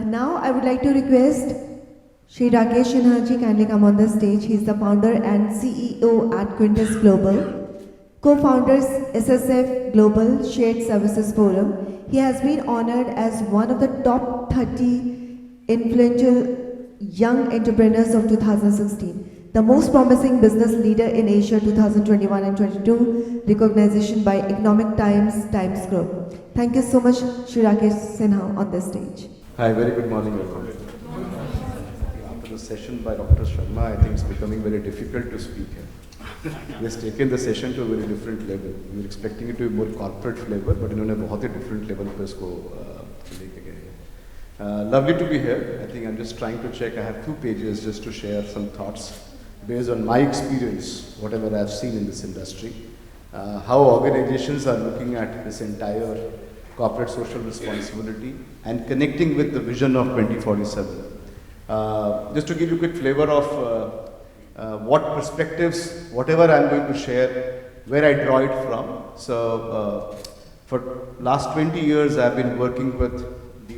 Now I would like to request Shri Rakesh Sinha kindly come on the stage. He is the founder and CEO at Quintus Global, co-founders SSF Global Shared Services Forum. He has been honored as one of the top 30 influential young entrepreneurs of 2016, the most promising business leader in Asia 2021 and 22, recognition by Economic Times Group. Thank you so much, Shri Rakesh Sinha, on this stage. Hi, very good morning, everyone. After the session by Dr. Sharma, I think it's becoming very difficult to speak here. He has taken the session to a very different level. We were expecting it to be more corporate flavor, but इन्होंने बहुत ही different level पे इसको लेके गए. Lovely to be here. I think I'm just trying to check. I have 2 pages just to share some thoughts based on my experience, whatever I've seen in this industry, how organizations are looking at this entire corporate social responsibility and connecting with the vision of 2047. Just to give you a quick flavor of what perspectives, whatever I'm going to share, where I draw it from. So for last 20 years, I've been working with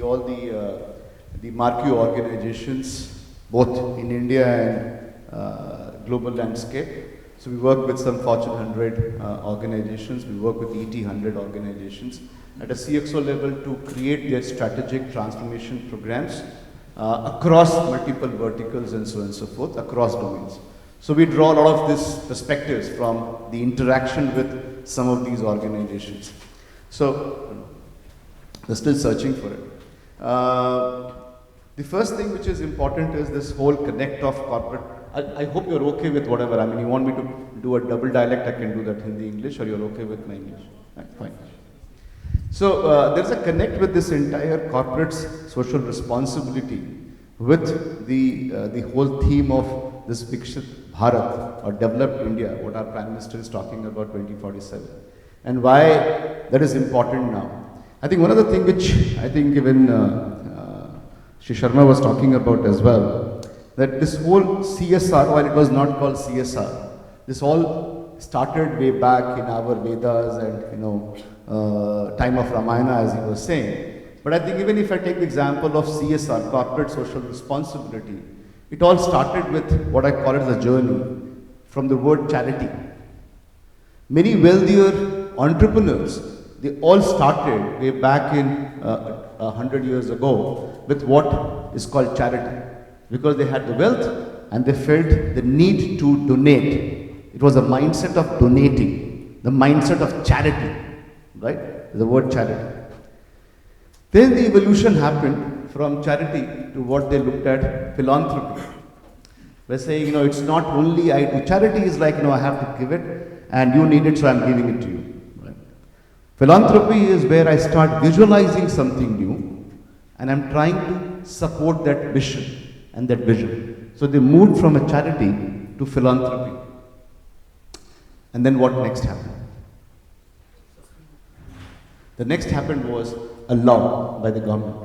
all the marquee organizations, both in India and global landscape. So we work with some Fortune 100 organizations, we work with ET 100 organizations at a CXO level to create their strategic transformation programs across multiple verticals and so on and so forth, across domains. So we draw a lot of these perspectives from the interaction with some of these organizations. So we're still searching for it. The first thing which is important is this whole connect of corporate. I hope you're okay with whatever. I mean, you want me to do a double dialect, I can do that Hindi English, or you're okay with my English? Right, fine. So there's a connect with this entire corporate social responsibility with the whole theme of this Vikshit Bharat or developed India, what our Prime Minister is talking about 2047, and why that is important now. I think one of the things which I think even Shri Sharma was talking about as well, that this whole CSR, while it was not called CSR, this all started way back in our Vedas and time of Ramayana, as he was saying. But I think even if I take the example of CSR, corporate social responsibility, it all started with what I call it as a journey from the word charity. Many wealthier entrepreneurs, they all started way back in 100 years ago with what is called charity, because they had the wealth and they felt the need to donate. It was a mindset of donating, the mindset of charity, right? The word charity. Then the evolution happened from charity to what they looked at philanthropy. We're saying, it's not only I do. Charity is like, I have to give it and you need it, so I'm giving it to you. Right? Philanthropy is where I start visualizing something new and I'm trying to support that mission and that vision. So they moved from a charity to philanthropy. And then what next happened? The next happened was a law by the government.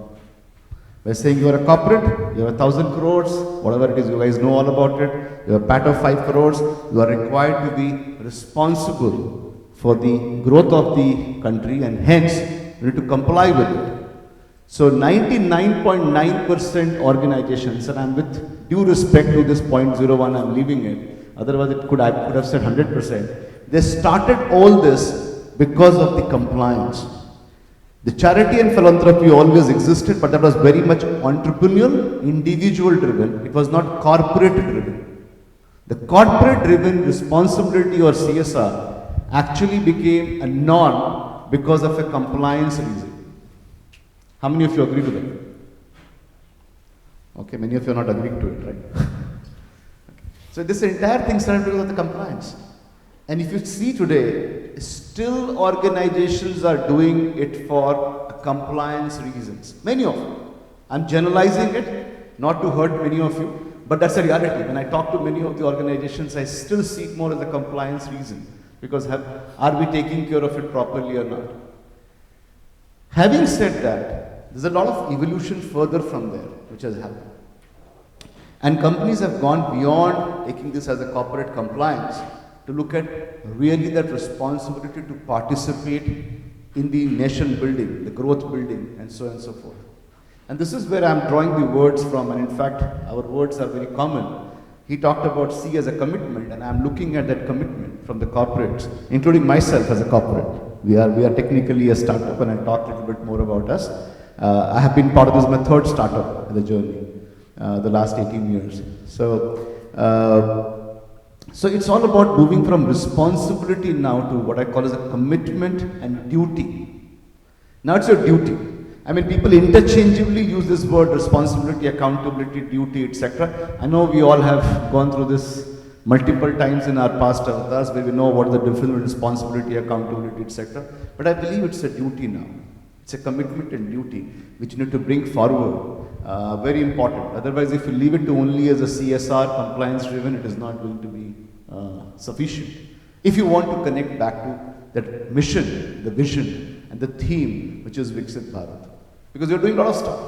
We're saying you are a corporate, you have 1,000 crores, whatever it is, you guys know all about it, you have a PAT of 5 crores, you are required to be responsible for the growth of the country and hence you need to comply with it. So 99.9% organizations, and I'm with due respect to this 0.01, I'm leaving it, otherwise I could have said 100%. They started all this because of the compliance. The charity and philanthropy always existed, but that was very much entrepreneurial, individual driven. It was not corporate driven. The corporate driven responsibility or CSR actually became a norm because of a compliance reason. How many of you agree to that? Okay, many of you are not agreeing to it, right? Okay. So this entire thing started because of the compliance. And if you see today, still organizations are doing it for compliance reasons. Many of them. I'm generalizing it, not to hurt many of you, but that's a reality. When I talk to many of the organizations, I still see it more as a compliance reason. Because are we taking care of it properly or not? Having said that, there's a lot of evolution further from there, which has happened. And companies have gone beyond taking this as a corporate compliance to look at really that responsibility to participate in the nation building, the growth building, and so on and so forth. And this is where I'm drawing the words from, and in fact, our words are very common. He talked about C as a commitment, and I'm looking at that commitment from the corporates, including myself as a corporate. We are technically a startup, and I'll talk a little bit more about us. I have been part of this, my third startup in the journey, the last 18 years. So it's all about moving from responsibility now to what I call as a commitment and duty. Now it's your duty. I mean, people interchangeably use this word responsibility, accountability, duty, etc. I know we all have gone through this multiple times in our past avatars where we know what is the difference between responsibility, accountability, etc. But I believe it's a duty now. It's a commitment and duty which you need to bring forward. Very important. Otherwise, if you leave it to only as a CSR, compliance driven, it is not going to be sufficient. If you want to connect back to that mission, the vision, and the theme, which is Viksit Bharat. Because you're doing a lot of stuff.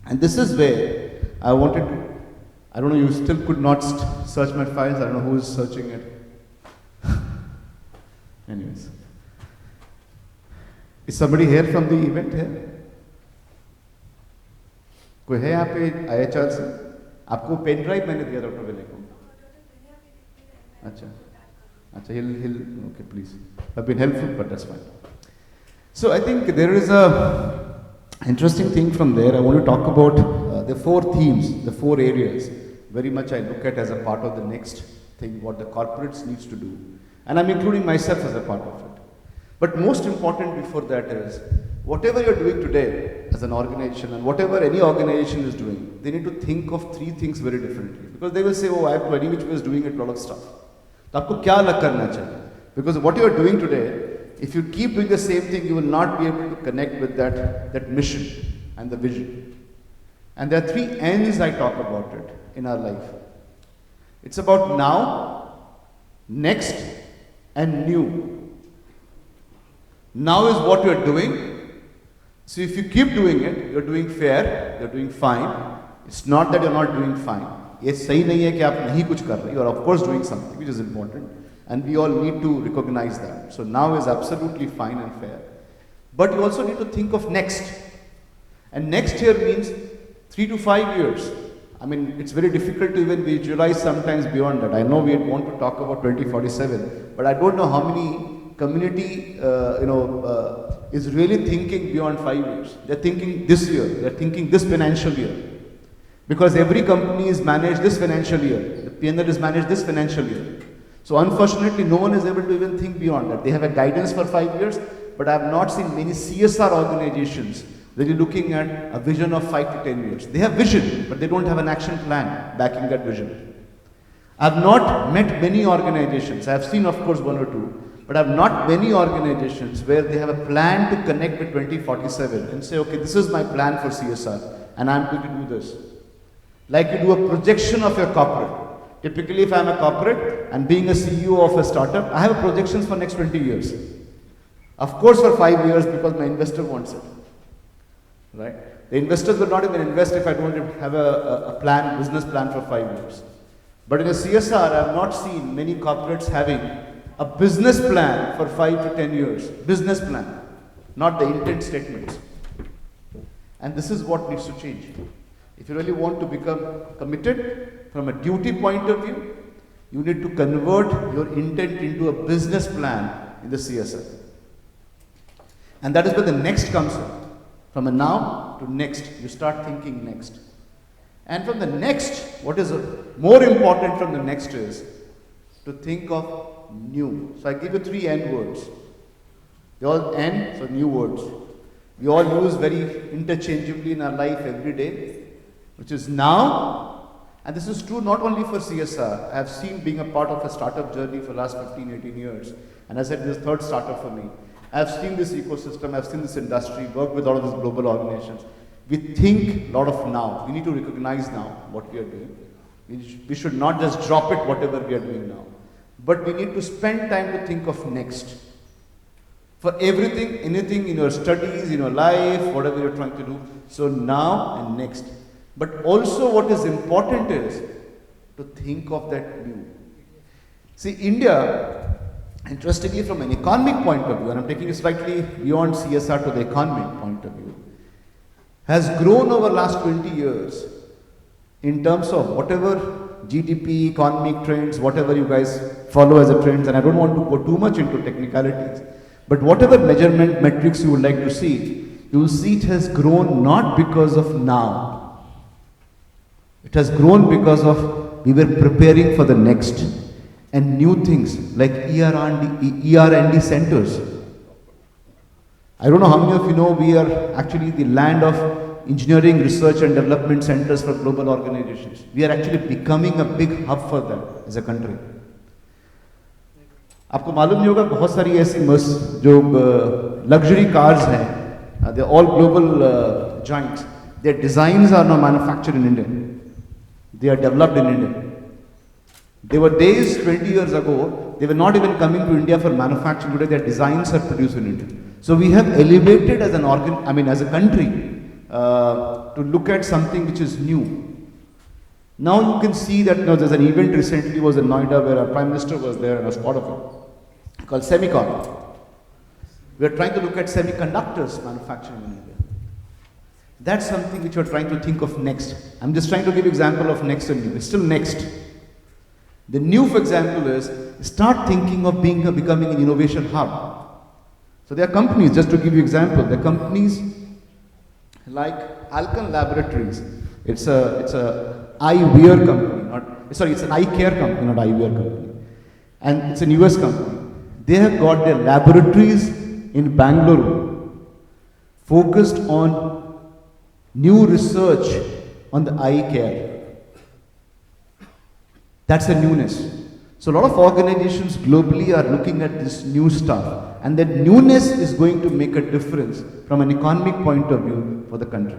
And this is where I wanted to, I don't know, you still could not search my files, I don't know who is searching it. Anyways. Is somebody here from the event here? कोई है यहाँ पे IHR से? आपको pen drive मैंने दिया doctor विले को. अच्छा, he'll okay, please. I've been helpful, but that's fine. So I think there is a interesting thing from there. I want to talk about the four themes, the four areas. Very much I look at as a part of the next thing, what the corporates needs to do. And I'm including myself as a part of it. But most important before that is, whatever you're doing today as an organization and whatever any organization is doing, they need to think of three things very differently. Because they will say, oh, I have 20 which was doing a lot of stuff. तो आपको क्या अलग करना चाहिए? Because what you are doing today, if you keep doing the same thing, you will not be able to connect with that mission and the vision. And there are three N's I talk about it in our life. It's about now, next, and new. Now is what you are doing. So if you keep doing it, you're doing fair, you're doing fine. It's not that you're not doing fine. ये सही नहीं है कि आप नहीं कुछ कर रहे. You are of course doing something which is important. And we all need to recognize that. So now is absolutely fine and fair. But you also need to think of next. And next here means 3 to 5 years. I mean, it's very difficult to even visualize sometimes beyond that. I know we want to talk about 2047, but I don't know how many community, is really thinking beyond 5 years. They're thinking this year. They're thinking this financial year. Because every company is managed this financial year. The P&L is managed this financial year. So unfortunately, no one is able to even think beyond that. They have a guidance for 5 years, but I have not seen many CSR organizations really looking at a vision of 5 to 10 years. They have vision, but they don't have an action plan backing that vision. I have not met many organizations. I have seen, of course, one or two, but I have not many organizations where they have a plan to connect with 2047 and say, okay, this is my plan for CSR, and I'm going to do this. Like you do a projection of your corporate. Typically, if I'm a corporate and being a CEO of a startup, I have projections for next 20 years. Of course, for 5 years because my investor wants it. Right? The investors will not even invest if I don't have a plan, business plan for 5 years. But in a CSR, I have not seen many corporates having a business plan for 5 to 10 years. Business plan, not the intent statements. And this is what needs to change. If you really want to become committed from a duty point of view, you need to convert your intent into a business plan in the CSR. And that is where the next comes in. From a now to next, you start thinking next. And from the next, what is more important from the next is to think of new. So I give you 3 N words. They all N, so new words. We all use very interchangeably in our life every day, which is now, and this is true not only for CSR. I have seen being a part of a startup journey for the last 15, 18 years. And I said this is the third startup for me. I have seen this ecosystem, I have seen this industry, work with all of these global organizations. We think a lot of now. We need to recognize now what we are doing. We should not just drop it, whatever we are doing now. But we need to spend time to think of next. For everything, anything in your studies, in your life, whatever you're trying to do. So now and next. But also what is important is to think of that new. See, India, interestingly from an economic point of view, and I'm taking it slightly beyond CSR to the economic point of view, has grown over last 20 years in terms of whatever GDP, economic trends, whatever you guys follow as a trends, and I don't want to go too much into technicalities, but whatever measurement metrics you would like to see, you will see it has grown not because of now. It has grown because of we were preparing for the next and new things like ER&D centers. I don't know how many of you know we are actually the land of engineering, research and development centers for global organizations. We are actually becoming a big hub for them as a country. आपको मालूम नहीं होगा बहुत सारी ऐसी जो luxury cars हैं, they're all global giants. Their designs are not manufactured in India. They are developed in India. There were days 20 years ago, they were not even coming to India for manufacturing. Today their designs are produced in India. So we have elevated as as a country, to look at something which is new. Now you can see that there's an event recently was in Noida where our Prime Minister was there and was part of it, called Semicon. We are trying to look at semiconductors manufacturing in India. That's something which we're trying to think of next. I'm just trying to give example of next and new. It's still next. The new, for example, is start thinking of becoming an innovation hub. So there are companies, just to give you example, there are companies like Alcon Laboratories. It's a eyewear company, it's an eye care company, not eyewear company. And it's an US company. They have got their laboratories in Bangalore focused on new research on the eye care. That's a newness. So a lot of organizations globally are looking at this new stuff, and that newness is going to make a difference from an economic point of view for the country.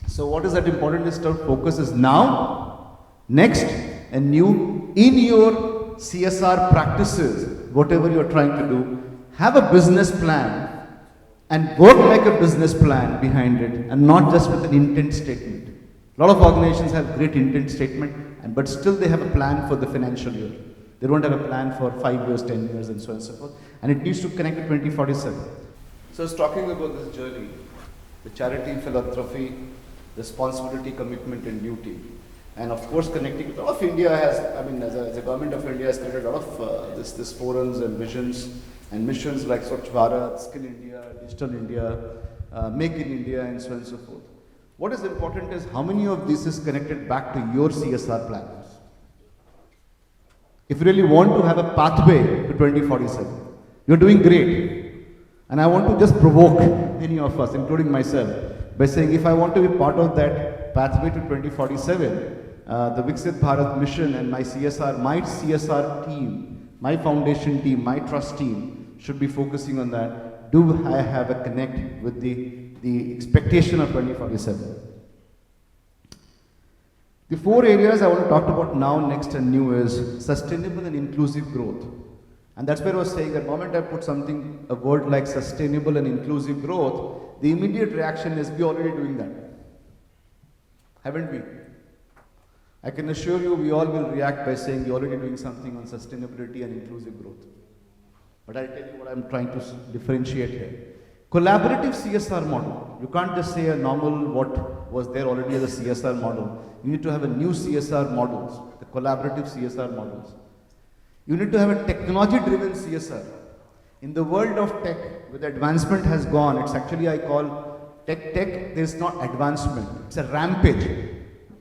So what is that important is to focus is now, next, and new in your CSR practices, whatever you're trying to do, have a business plan and work like a business plan behind it and not just with an intent statement. A lot of organizations have great intent statement, but still they have a plan for the financial year. They don't have a plan for 5 years, 10 years and so on and so forth. And it needs to connect to 2047. So I was talking about this journey, the charity, philanthropy, responsibility, commitment and duty. And of course connecting with all of India has, as a government of India has created a lot of this forums and visions and missions like Swachh Bharat, Skill India, Digital India, Make in India and so on and so forth. What is important is how many of this is connected back to your CSR plans. If you really want to have a pathway to 2047, you're doing great. And I want to just provoke any of us, including myself, by saying if I want to be part of that pathway to 2047, the Viksit Bharat mission and my CSR team, my foundation team, my trust team should be focusing on that. Do I have a connect with the expectation of 2047? The 4 areas I want to talk about now, next and new is sustainable and inclusive growth. And that's where I was saying that the moment I put a word like sustainable and inclusive growth, the immediate reaction is we're already doing that. Haven't we? I can assure you we all will react by saying we're already doing something on sustainability and inclusive growth. But I'll tell you what I'm trying to differentiate here. Collaborative CSR model. You can't just say a normal what was there already as a CSR model. You need to have a new CSR models, the collaborative CSR models. You need to have a technology-driven CSR. In the world of tech, where the advancement has gone, it's actually I call tech, there's not advancement, it's a rampage.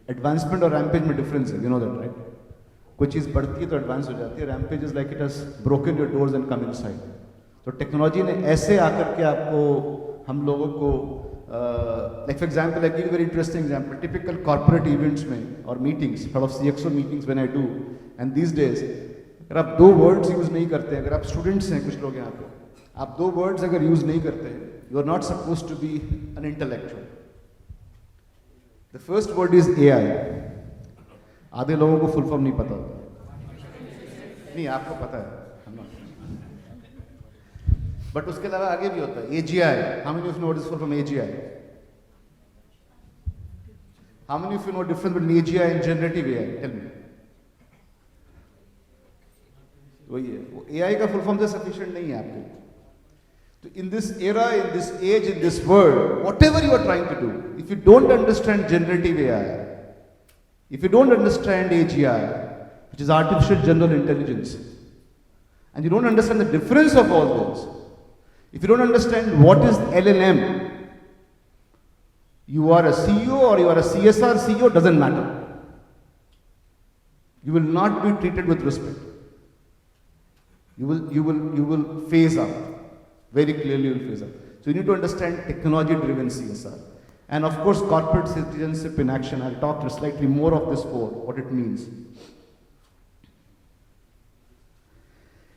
Advancement or rampage में difference है, you know that, right? कोई चीज़ बढ़ती है तो advance हो जाती है, rampage is like it has broken your doors and come inside. तो टेक्नोलॉजी ने ऐसे आकर के आपको हम लोगों को like for example I give you a very interesting example, typical corporate events में और meetings, lot of CXO meetings when I do, and these days अगर आप 2 words use नहीं करते हैं, अगर आप students हैं कुछ लोग यहाँ पे, आप 2 words अगर use नहीं करते हैं, you are not supposed to be an intellectual. The first word is AI. आधे लोगों को full form नहीं पता होता, नहीं आपको पता है, but उसके अलावा आगे भी होता है AGI. How many of you know what is full from AGI? How many of you know difference between AGI and generative AI? Tell me. वही है, वो AI का फुल फॉर्म से सफिशिएंट नहीं है आपके लिए. In this era, in this age, in this world, whatever you are trying to do, if you don't understand generative AI, if you don't understand AGI, which is artificial general intelligence, and you don't understand the difference of all this, if you don't understand what is LLM, you are a CEO or you are a CSR CEO, doesn't matter. You will not be treated with respect. You will phase out. Very clearly you will phase out. So you need to understand technology-driven CSR. And of course, corporate citizenship in action. I'll talk slightly more of this for what it means.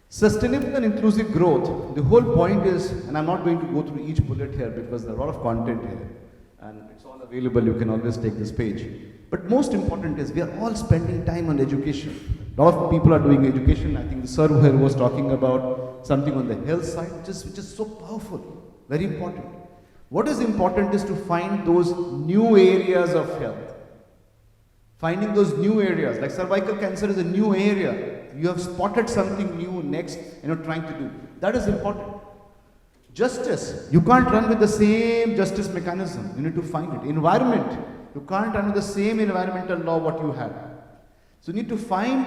Sustainable and inclusive growth. The whole point is, and I'm not going to go through each bullet here because there are a lot of content here. And it's all available, you can always take this page. But most important is, we are all spending time on education. A lot of people are doing education. I think the sir here was talking about something on the health side, which is so powerful, very important. What is important is to find those new areas of health. Finding those new areas, like cervical cancer is a new area. You have spotted something new next and you're trying to do. That is important. Justice, you can't run with the same justice mechanism. You need to find it. Environment, you can't run with the same environmental law what you had. So you need to find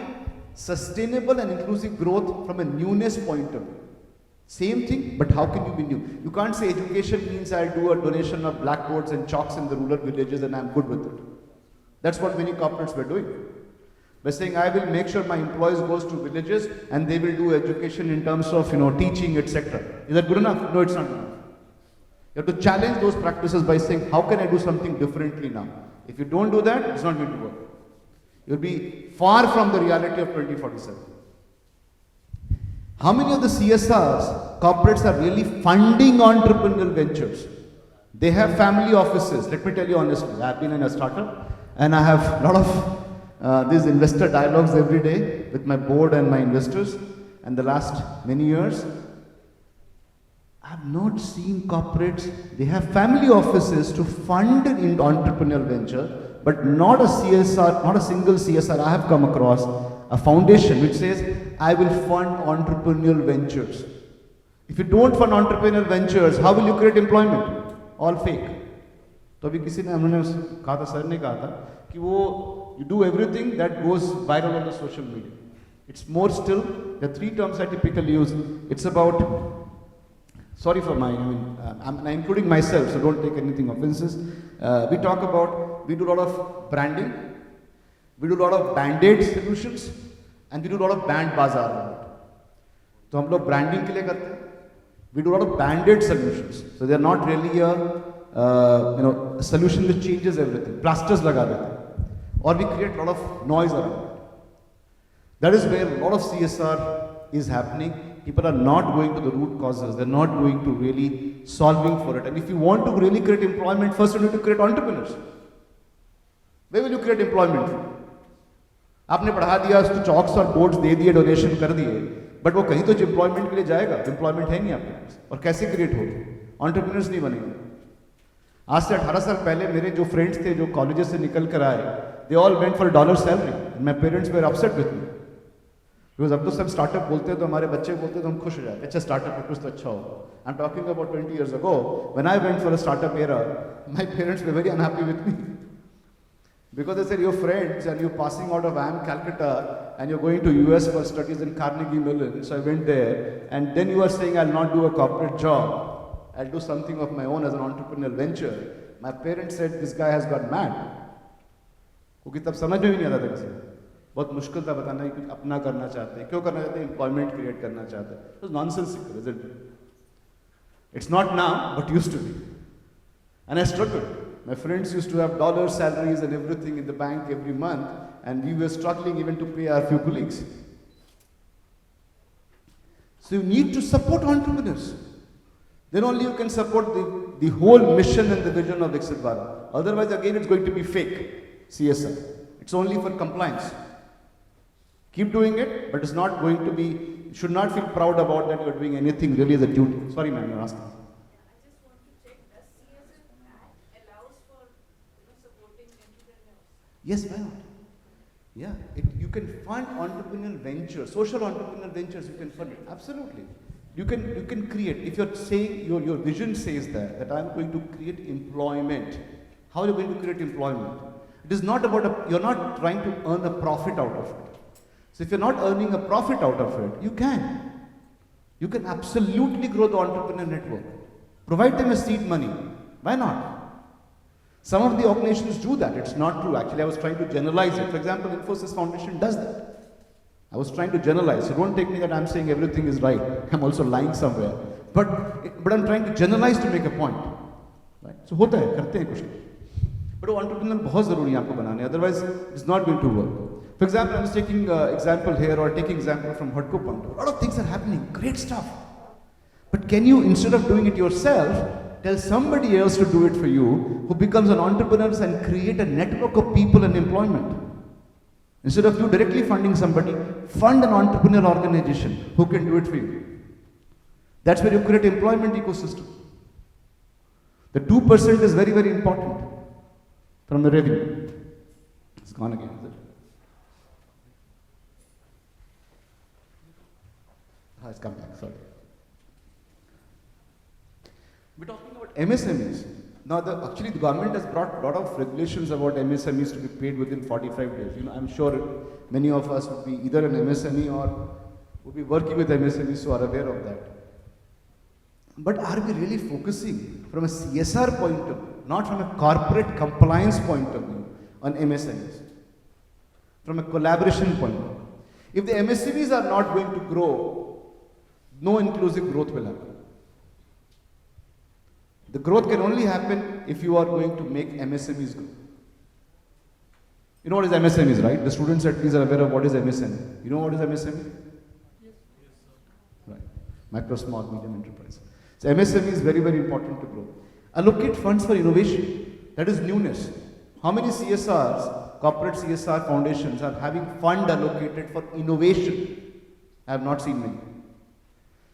sustainable and inclusive growth from a newness point of view. Same thing, but how can you be new? You can't say education means I'll do a donation of blackboards and chalks in the rural villages and I'm good with it. That's what many corporates were doing. By saying I will make sure my employees goes to villages and they will do education in terms of teaching, etc. Is that good enough? No, it's not good enough. You have to challenge those practices by saying how can I do something differently now? If you don't do that, it's not going to work. You'll be far from the reality of 2047. How many of the CSRs, corporates are really funding entrepreneurial ventures? They have family offices. Let me tell you honestly, I've been in a startup and I have a lot of these investor dialogues every day with my board and my investors. And the last many years, I have not seen corporates, they have family offices to fund in entrepreneurial venture, but not a CSR, not a single CSR I have come across, a foundation which says, I will fund entrepreneurial ventures. If you don't fund entrepreneurial ventures, how will you create employment? All fake. तो अभी किसी ने हमने कहा था, sir ने कहा था कि वो you do everything that goes viral on the social media. It's more still, the three terms I typically use. It's about, sorry for my, I'm including myself, so don't take anything offenses. We talk about, we do a lot of branding, we do a lot of band-aid solutions, and we do a lot of band bazaar. So हम लोग branding के लिए करते हैं. We do a lot of band-aid solutions. So they are not really a solution which changes everything. Plasters लगा देते हैं. Or we create a lot of noise around it. That is where a lot of CSR is happening. People are not going to the root causes. They're not going to really solving for it. And if you want to really create employment, first you need to create entrepreneurs. Where will you create employment from? आपने बढ़ा दिया, उसको chalks और boards दे दिए, donation कर दिए, but वो कहीं तो एम्प्लॉयमेंट के लिए जाएगा. एम्प्लॉयमेंट है नहीं आपके पास. और कैसे क्रिएट होगी? एंटरप्रेन्योर्स नहीं बनेंगे. आज से 18 साल पहले मेरे जो फ्रेंड्स थे जो कॉलेजेस से निकल कर आए, they all went for $1 salary. My parents were upset with me. Because अब तो सब स्टार्टअप बोलते हैं, तो हमारे बच्चे बोलते हैं तो हम खुश हो जाते हैं. अच्छा स्टार्टअप है, कुछ तो अच्छा हो. I am talking about 20 years ago. When I went for a startup era, my parents were very unhappy with me. Because they said, you're friends and you're passing out of IIM Calcutta and you're going to US for studies in Carnegie Mellon. So I went there, and then you are saying, I'll not do a corporate job. I'll do something of my own as an entrepreneurial venture. My parents said, this guy has got mad. क्योंकि तब समझ में भी नहीं आता था किसी को. बहुत मुश्किल था बताना कि अपना करना चाहते हैं. क्यों करना चाहते हैं? एम्प्लॉयमेंट क्रिएट करना चाहते हैं. It was nonsensical, isn't it? It's not now, but used to be. And I struggled. My friends used to have $1 salaries and everything in the bank every month, and we were struggling even to pay our few colleagues. So you need to support entrepreneurs. Then only you can support the whole mission and the vision of Viksit Bharat. Otherwise, again, it's going to be fake CSR. It's only for compliance. Keep doing it, but it's not going to be, you should not feel proud about that you're doing anything really as a duty. Sorry, ma'am, you're asking. Yes, why not? Yeah, you can fund entrepreneurial ventures, social entrepreneurial ventures, you can fund it. Absolutely. You can create, if you're saying, your vision says that I'm going to create employment. How are you going to create employment? It is not about, you're not trying to earn a profit out of it. So if you're not earning a profit out of it, you can. You can absolutely grow the entrepreneur network. Provide them a seed money. Why not? Some of the organizations do that. It's not true. Actually, I was trying to generalize it. For example, Infosys Foundation does that. I was trying to generalize. So don't take me that I'm saying everything is right. I'm also lying somewhere. But I'm trying to generalize to make a point. Right? So होता है, करते हैं कुछ. But वो entrepreneur बहुत ज़रूरी है आपको बनाने. Otherwise, it's not going to work. For example, I'm just taking example here or taking example from Hotco Point. A lot of things are happening. Great stuff. But can you, instead of doing it yourself, tell somebody else to do it for you, who becomes an entrepreneur and create a network of people and employment? Instead of you directly funding somebody, fund an entrepreneur organization who can do it for you. That's where you create employment ecosystem. The 2% is very, very important from the revenue. It's gone again, is it? It's come back, sorry. We're talking about MSMEs. Now, actually, the government has brought a lot of regulations about MSMEs to be paid within 45 days. You know, I'm sure many of us would be either an MSME or would be working with MSMEs, so are aware of that. But are we really focusing from a CSR point of view, not from a corporate compliance point of view, on MSMEs? From a collaboration point of view. If the MSMEs are not going to grow, no inclusive growth will happen. The growth can only happen if you are going to make MSMEs grow. You know what is MSMEs, right? The students at least are aware of what is MSME. You know what is MSME? Yes. Right. Micro, small, medium enterprise. So MSME is very, very important to grow. Allocate funds for innovation. That is newness. How many CSRs, corporate CSR foundations are having fund allocated for innovation? I have not seen many.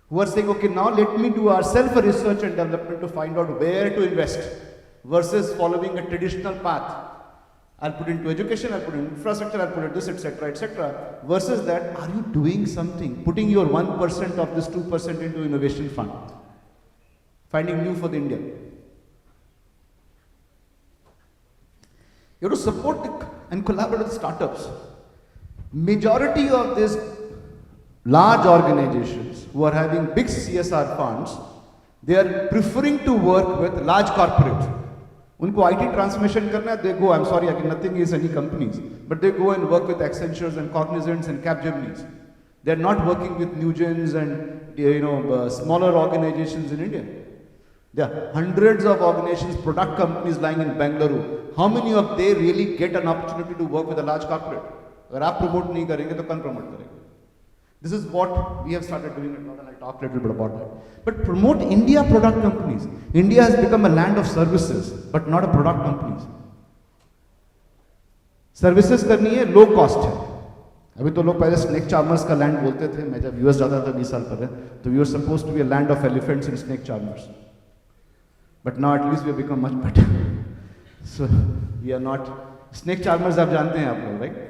Who are saying, okay, now let me do ourselves a research and development to find out where to invest versus following a traditional path. I'll put into education, I'll put in infrastructure, I'll put in this, etc., etc. Versus that, are you doing something? Putting your 1% of this 2% into innovation fund. Finding new for the India. You have to support and collaborate with startups. Majority of these large organizations who are having big CSR funds, they are preferring to work with large corporates. Unko IT transformation karna hai, they go, I'm sorry, nothing is any companies, but they go and work with Accentures and Cognizants and Capgemini's. They are not working with Newgens and smaller organizations in India. There are hundreds of organizations, product companies lying in Bangalore. How many of they really get an opportunity to work with a large corporate? Agar aap promote nahi karenge, to kaun promote karenge? This is what we have started doing a lot, and I'll talk a little bit about that. But promote India product companies. India has become a land of services, but not a product companies. Services करनी है, low cost है. अभी तो लोग पहले snake charmers का land बोलते थे. मैं जब US जाता था 20 साल पहले, तो we were supposed to be a land of elephants and snake charmers. But now at least we have become much better. So we are not snake charmers. आप जानते हैं आप लोग, right?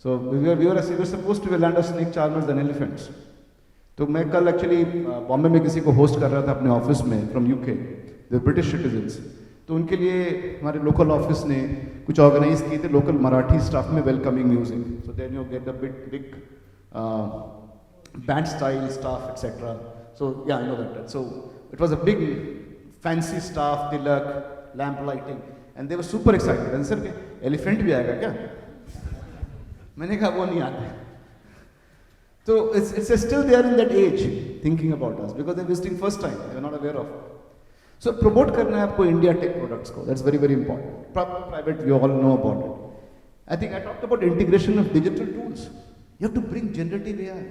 So we were supposed to be a land of snake charmers than elephants. तो मैं कल actually Bombay में किसी को होस्ट कर रहा था अपने ऑफिस में from UK, the British citizens. तो उनके लिए हमारे लोकल ऑफिस ने कुछ ऑर्गेनाइज किए थे लोकल मराठी स्टाफ में welcoming music. So then you get the big band style stuff etcetera. So yeah I know that. So it was a big fancy stuff, tilak, lamp lighting, and they were super excited. And sir elephant भी आएगा क्या? मैंने कहा वो नहीं आता. So it's still they are in that age thinking about us because they're visiting first time, they're not aware of. So promote करना है आपको India tech products को. That's very, very important. Private, we all know about it. I think I talked about integration of digital tools. You have to bring generative AI.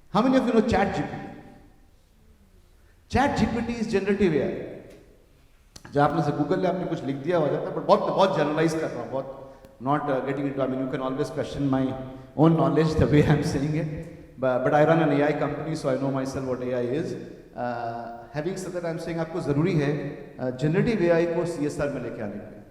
How many of you know ChatGPT? ChatGPT is generative AI. जब आपने से Google ले आपने कुछ लिख दिया हो जाता है, but बहुत generalize कर रहा हूँ, बहुत not getting into. I mean, you can always question my own knowledge the way I'm saying it. But I run an AI company, so I know myself what AI is. Having said that, I'm saying आपको ज़रूरी है generative AI को CSR में लेके आने के लिए.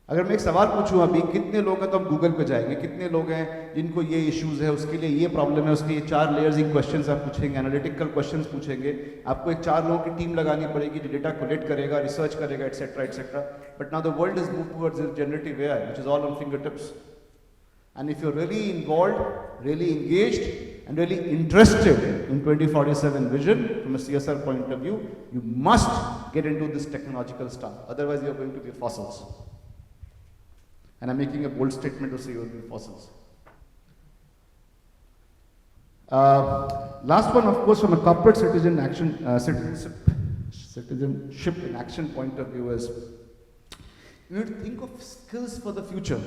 अगर मैं एक सवाल पूछूं अभी कितने लोग हैं, तो हम गूगल पे जाएंगे, कितने लोग हैं जिनको ये इश्यूज है, उसके लिए ये प्रॉब्लम है, उसके ये 4 लेयर्स इन क्वेश्चंस आप पूछेंगे, एनालिटिकल क्वेश्चंस पूछेंगे, आपको एक 4 लोगों की टीम लगानी पड़ेगी जो डेटा कलेक्ट करेगा, रिसर्च करेगा, etcetera etcetera. But now the world is move towards generative AI which is all on finger tips. And if you're really involved, really engaged, and really interested in 2047 vision from a CSR point of view, you must get into this technological stuff. Otherwise, you're going to be fossils. And I'm making a bold statement to say you'll be fossils. Last one, of course, from a corporate citizenship in action point of view is you need to think of skills for the future.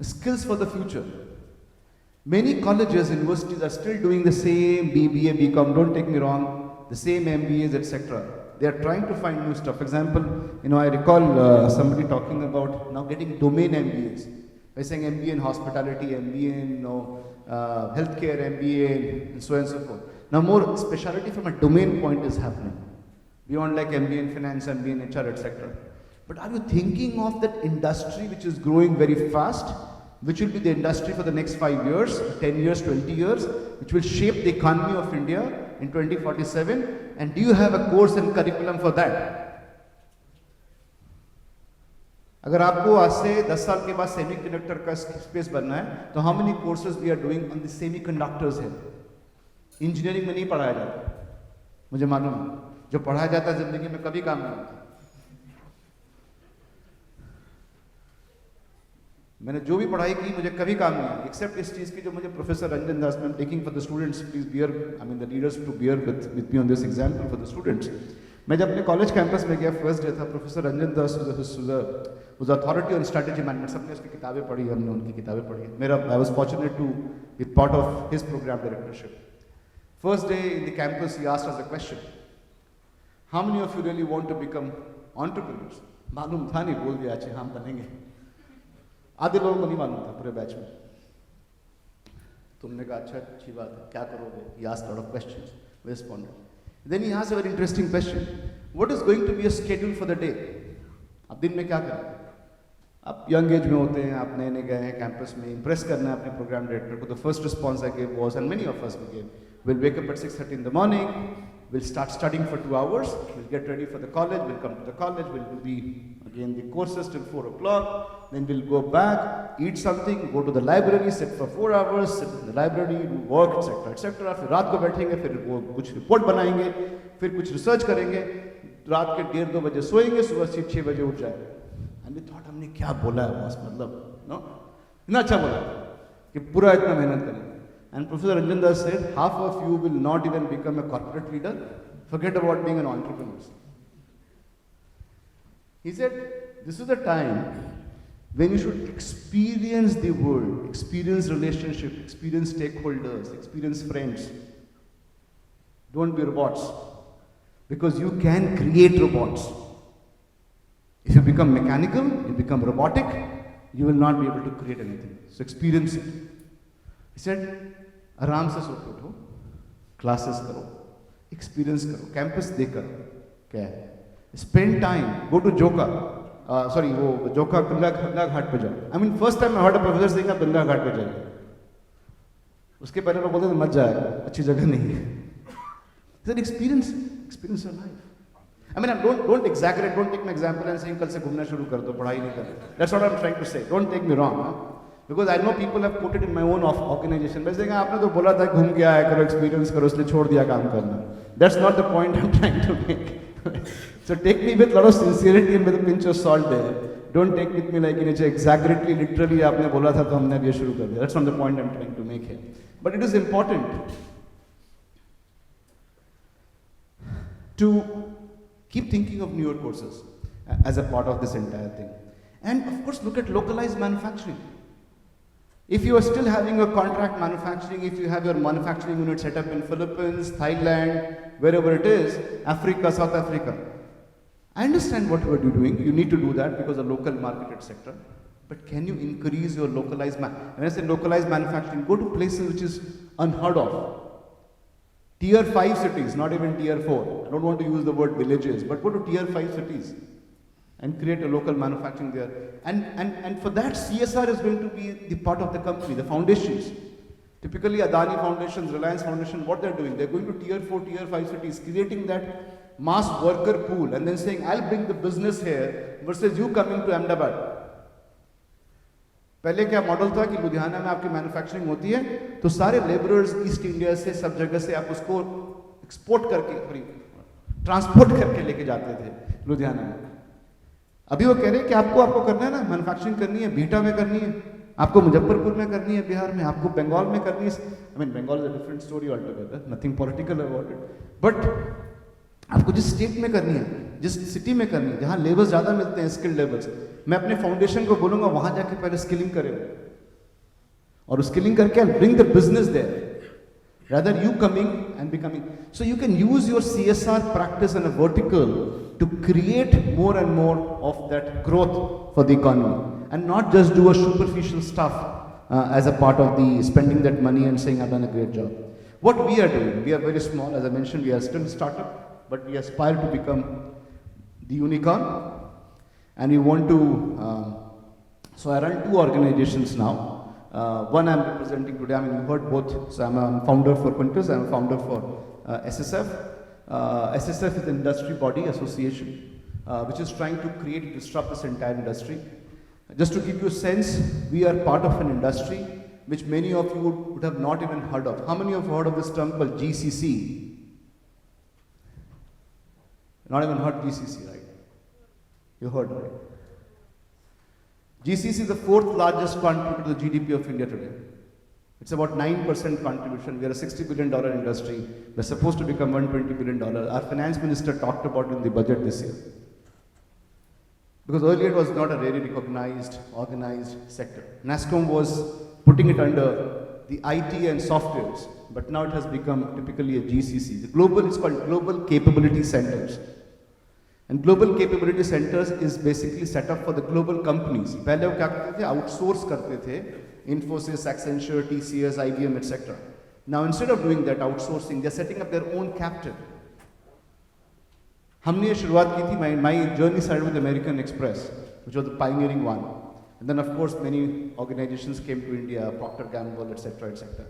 Skills for the future. Many colleges, universities are still doing the same BBA, BCom, don't take me wrong, the same MBAs, etc. They are trying to find new stuff. For example, I recall somebody talking about now getting domain MBAs. By saying MBA in hospitality, MBA in healthcare, MBA and so on and so forth. Now more speciality from a domain point is happening. Beyond like MBA in finance, MBA in HR, etc. But are you thinking of that industry which is growing very fast, which will be the industry for the next 5 years, 10 years, 20 years, which will shape the economy of India in 2047? And do you have a course and curriculum for that? अगर आपको आज से 10 साल के बाद semiconductor का space बनना है, तो how many courses we are doing on the semiconductors है? इंजीनियरिंग में नहीं पढ़ाया जाता, मुझे मालूम है. जो पढ़ाया जाता है जिंदगी में कभी काम नहीं आता. मैंने जो भी पढ़ाई की मुझे कभी काम नहीं आया, एक्सेप्ट इस चीज़ की जो मुझे प्रोफेसर रंजन दास में taking for the students, please bear, I mean the leaders to bear with me on this example for the students. मैं जब अपने कॉलेज कैंपस में गया, फर्स्ट डे था, professor Ranjan Das was authority on strategy management. सबने उसकी किताबें पढ़ी, हमने उनकी किताबें पढ़ी. मेरा I was fortunate to be part of his program directorship. First day in the campus he asked us a question, how many of you really want to become entrepreneurs? मालूम था नहीं, बोल दिया अच्छा हम बनेंगे. आधे लोगों को नहीं मालूम था पूरे बैच में. तुमने कहा अच्छा अच्छी बात है, क्या करोगे? He asked a lot of questions. We responded. Then he asked a very interesting question. What is going to be your schedule for the day? आप दिन में क्या करें? आप यंग एज में होते हैं, आप नए नए गए हैं कैंपस में, इम्प्रेस करना है अपने प्रोग्राम डायरेक्टर को. The first response I gave was, and many of us we gave, we'll wake up at 6:30 in the morning, we'll start studying for 2 hours, we'll get ready for the college, we'll come to the college, we'll do the courses till 4 o'clock, then we'll go back, eat something, go to the library, sit for 4 hours, sit in the library, do work, etc. etc. फिर रात को बैठेंगे, फिर वो कुछ report बनाएंगे, फिर कुछ रिसर्च करेंगे, रात के 1:30-2 बजे सोएंगे, सुबह 6 बजे उठ जाएंगे. And we thought हमने क्या बोला है बॉस, मतलब नो इतना अच्छा बोला कि पूरा इतना मेहनत करें. And Professor Ranjan Das said, half of you will not even become a corporate leader. Forget about being an entrepreneur. He said, this is the time when you should experience the world, experience relationship, experience stakeholders, experience friends. Don't be robots. Because you can create robots. If you become mechanical, you become robotic, you will not be able to create anything. So experience it. He said, आराम से सो के उठो, classes करो, experience करो, campus देकर क्या है, spend time, go to Joka, sorry वो जोका गंगा घाट पे जाओ. I mean first time I heard a professor saying आप गंगा घाट पे जाइए. उसके पहले लोग बोलते थे मत जाएगा, अच्छी जगह नहीं है. Sir experience your life. I mean, don't exaggerate, don't take an example and say कल से घूमना शुरू कर दो, पढ़ाई नहीं कर. That's what I'm trying to say. Don't take me wrong. Because I know people have put it in my own organization. वैसे कहा आपने तो बोला था घूम के आया करो, एक्सपीरियंस करो, इसलिए छोड़ दिया काम करना. That's not the point I'm trying to make. So take me with a lot of sincerity and with a pinch of salt there. Don't take with me like exaggerately, literally आपने बोला था तो हमने अब ये शुरू कर दिया. That's not the point I'm trying to make here. But it is important to keep thinking of newer courses as a part of this entire thing. And of course, look at localized manufacturing. If you are still having a contract manufacturing, if you have your manufacturing unit set up in Philippines, Thailand, wherever it is, Africa, South Africa, I understand what you are doing. You need to do that because of local market, etc. But can you increase your localized when I say localized manufacturing, go to places which is unheard of. Tier 5 cities, not even tier 4. I don't want to use the word villages, but go to tier 5 cities. and create a local manufacturing there. And for that, CSR is going to be the part of the company, the foundations. Typically, Adani Foundations, Reliance Foundation, what they're doing, they're going to tier 4, tier 5 cities, creating that mass worker pool and then saying, I'll bring the business here versus you coming to Ahmedabad. पहले क्या model था कि लुधियाना में आपकी manufacturing होती है तो सारे लेबरर्स ईस्ट इंडिया से सब जगह से आप उसको एक्सपोर्ट करके ट्रांसपोर्ट करके लेके जाते थे लुधियाना में. अभी वो कह रहे हैं कि आपको करना है ना, मैन्युफैक्चरिंग करनी है, बीटा में करनी है, आपको मुजफ्फरपुर में करनी है, बिहार में, आपको बंगाल में करनी है. I mean Bengal is a different story all together, nothing political about it, but आपको जिस स्टेट में करनी है, जिस सिटी में करनी है, जहाँ लेबर्स ज़्यादा मिलते हैं, स्किल्ड लेबर्स, मैं अपने फाउंडेशन को बोलूँगा वहाँ जाके पहले स्किलिंग करें और स्किलिंग करके bring the business there rather you coming and becoming. So you can use your CSR practice in a vertical to create more and more of that growth for the economy and not just do a superficial stuff as a part of the spending that money and saying I've done a great job. What we are doing, we are very small, as I mentioned, we are still a startup, but we aspire to become the unicorn and we want to, so I run 2 organizations now. One I'm representing today, I mean, you heard both. So I'm a founder for Quintus, I'm a founder for SSF. SSF is an industry body association which is trying to create and disrupt this entire industry. Just to give you a sense, we are part of an industry which many of you would have not even heard of. How many of you have heard of this term called GCC? Not even heard GCC, right? You heard, right? GCC is the 4th largest contributor to the GDP of India today. It's about 9% contribution. We are a $60 billion industry. We're supposed to become $120 billion. Our finance minister talked about it in the budget this year. Because earlier it was not a really recognized, organized sector. NASSCOM was putting it under the IT and softwares, but now it has become typically a GCC. The global, it's called Global Capability Centers. And global capability centers is basically set up for the global companies. पहले वो क्या करते थे? Outsource करते थे. Infosys, Accenture, TCS, IBM, etc. Now instead of doing that outsourcing, they're setting up their own captive. हमने ये शुरुआत की थी. My journey started with American Express, which was the pioneering one. And then of course many organizations came to India, Procter & Gamble, etc., etc.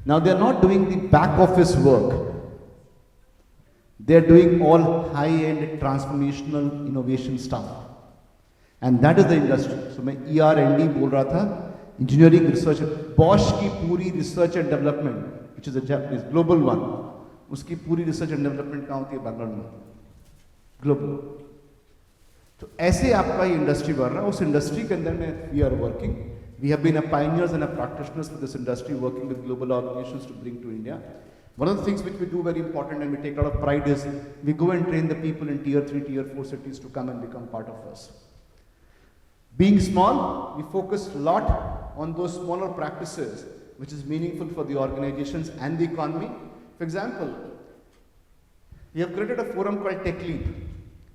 Now they're not doing the back office work. They're doing all high-end transformational innovation stuff. And that is the industry. So मैं ER&D बोल रहा था, engineering research, Bosch की पूरी research and development, which is a Japanese global one, उसकी पूरी research and development कहाँ होती है? बैंगलोर में, global. तो ऐसे आपका ये industry बढ़ रहा है. उस industry के अंदर में we are working. We have been a pioneers and a practitioners for this industry, working with global organizations to bring to India. One of the things which we do very important and we take a lot of pride is we go and train the people in tier 3, tier 4 cities to come and become part of us. Being small, we focus a lot on those smaller practices which is meaningful for the organizations and the economy. For example, we have created a forum called Tech Leap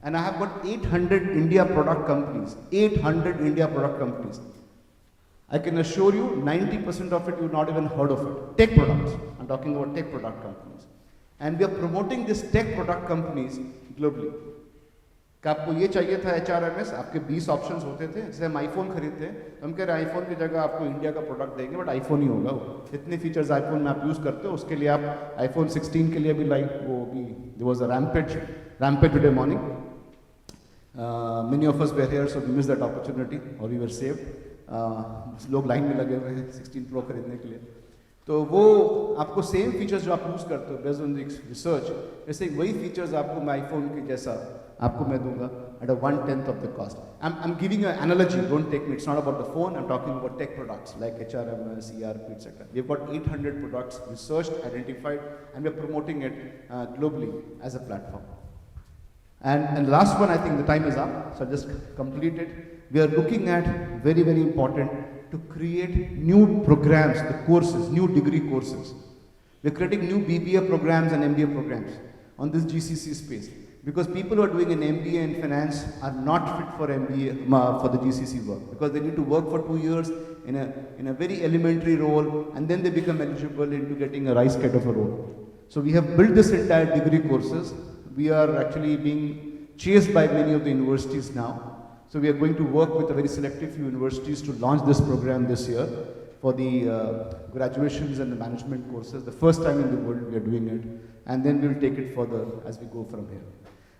and I have got 800 India product companies, 800 India product companies. I can assure you 90% of it you've not even heard of it. Tech products. I'm talking about tech product companies. And we are promoting these tech product companies globally. कि आपको ये चाहिए था HRMS, आपके 20 options होते थे. जैसे हम आईफोन खरीदते हैं, हम कह रहे हैं आईफोन की जगह आपको इंडिया का प्रोडक्ट देंगे, बट आईफोन ही होगा वो. इतने फीचर्स आईफोन में आप यूज़ करते हो, उसके लिए आप आईफोन 16 के लिए भी वो भी there was a rampage today morning. Many of us were here, so we missed that opportunity, or we were saved. लोग लाइन में लगे हुए हैं 16 प्रो खरीदने के लिए. तो वो आपको सेम फीचर्स जो आप यूज़ करते हो बेस्ड ऑन द रिसर्च, वैसे वही फीचर्स आपको मैं आईफोन के जैसा आपको मैं दूंगा at a 1/10 of the cost. I'm giving you an analogy, don't take me, it's not about the phone, I'm talking about tech products like HRMS, ERP, etc. We've got 800 products researched, identified, and we're promoting it globally as a platform. And the last one, I think the time is up, so I'll just complete it. We are looking at very, very important to create new programs, the courses, new degree courses. We're creating new BBA programs and MBA programs on this GCC space. Because people who are doing an MBA in finance are not fit for MBA, for the GCC work. Because they need to work for 2 years in a very elementary role, and then they become eligible into getting a rice kind of a role. So we have built this entire degree courses. We are actually being chased by many of the universities now. So we are going to work with a very selective few universities to launch this program this year for the graduations and the management courses. The first time in the world we are doing it, and then we will take it further as we go from here.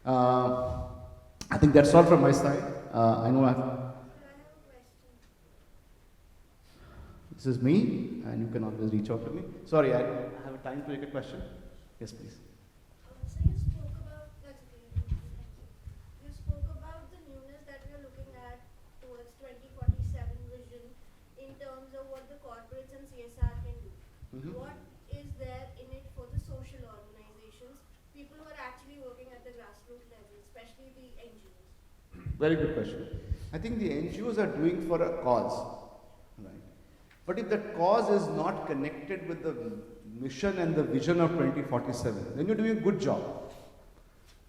I think that's all from my side. I know I have. This is me, and you can always reach out to me. Sorry, I have a time to take a question. Yes, please. So you spoke about you spoke about the newness that we are looking at towards 2047 vision in terms of what the corporates and CSR can do. What is there in it for the social organizations, people who are actually working at the grassroots level, especially the NGOs? Very good question. I think the NGOs are doing for a cause, right? But if that cause is not connected with the mission and the vision of 2047, then you're doing a good job.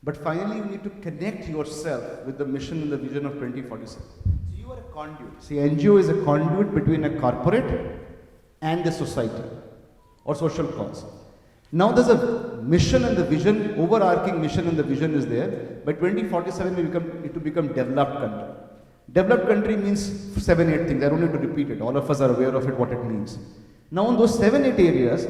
But finally, you need to connect yourself with the mission and the vision of 2047. So you are a conduit. See, NGO is a conduit between a corporate and the society or social cause. Now there's a mission and the vision, overarching mission and the vision is there. By 2047, it will become developed country. Developed country means 7-8 things. I don't need to repeat it. All of us are aware of it, what it means. Now in those 7-8 areas,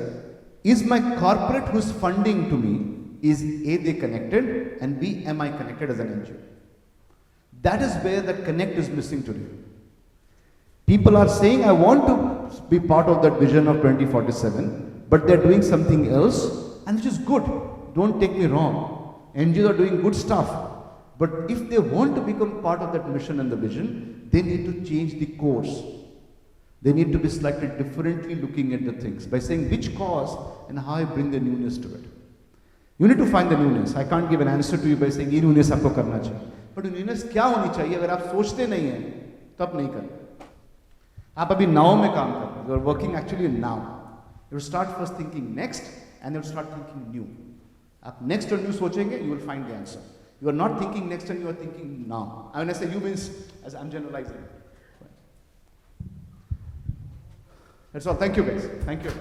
is my corporate who's funding to me, is A, they connected, and B, am I connected as an NGO? That is where the connect is missing today. People are saying, I want to be part of that vision of 2047, but they're doing something else, and which is good. Don't take me wrong. NGOs are doing good stuff. But if they want to become part of that mission and the vision, they need to change the course. They need to be slightly differently looking at the things by saying which cause and how I bring the newness to it. You need to find the newness. I can't give an answer to you by saying ये newness आपको करना चाहिए. But newness क्या होनी चाहिए? अगर आप सोचते नहीं हैं, तो आप नहीं करें. आप अभी now में काम कर रहे हैं. You are working actually in now. You will start first thinking next, and you will start thinking new. आप next और new सोचेंगे, you will find the answer. You are not thinking next and you are thinking now. And when I say you means, as I'm generalizing. That's all. Thank you guys. Thank you.